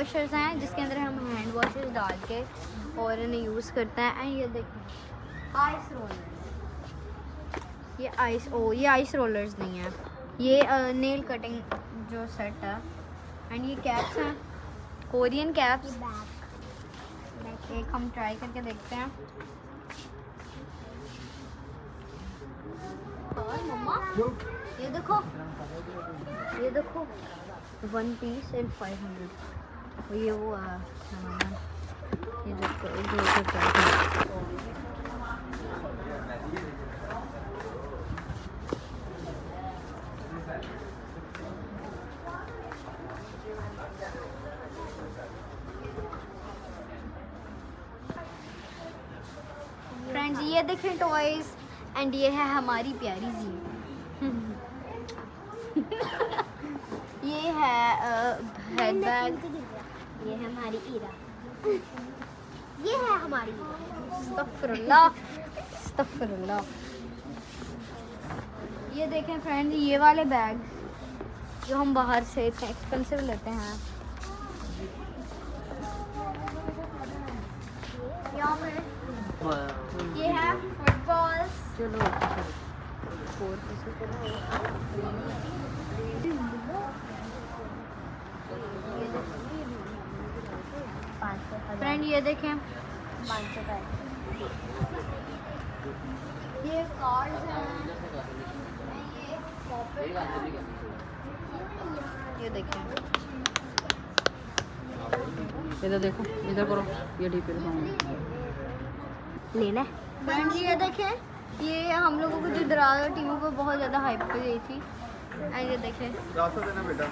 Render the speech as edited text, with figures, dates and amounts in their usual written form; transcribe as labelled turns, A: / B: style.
A: Washers हैं जिसके अंदर हम हैंड वॉशर्स डाल के और इन्हें यूज़ करते हैं। एंड ये देखिए आइस रोलर, ये आइस रोलर्स नहीं है, ये नेल कटिंग जो सेट है। एंड ये कैप्स हैं, कोरियन कैप्स। एक हम ट्राई करके देखते हैं। और मम्मा ये देखो 1 पीस एंड 500। ये वो ये देखो फ्रेंड्स, ये देखें टॉयज। एंड ये है हमारी प्यारी जी ये है हेड बैग, ये है हमारी ईरा, ये है हमारी अस्तगफुरुल्लाह। ये देखें फ्रेंड्स, ये वाले बैग जो हम बाहर से इतने एक्सपेंसिव लेते हैं। यहाँ पे ये है फुटबॉल्स। चलो फ्रेंड, ये देखें 500 का है। ये कार्ड्स हैं, ये पॉकेट है। ये देखें,
B: इधर देखो, इधर करो, ये डीपी
A: लेना है। फ्रेंड्स, ये देखें, ये हम लोगों को जो दरार टीमों पर बहुत ज़्यादा हाइप पे गई थी। ये देखें
C: रास्ता देना बेटा।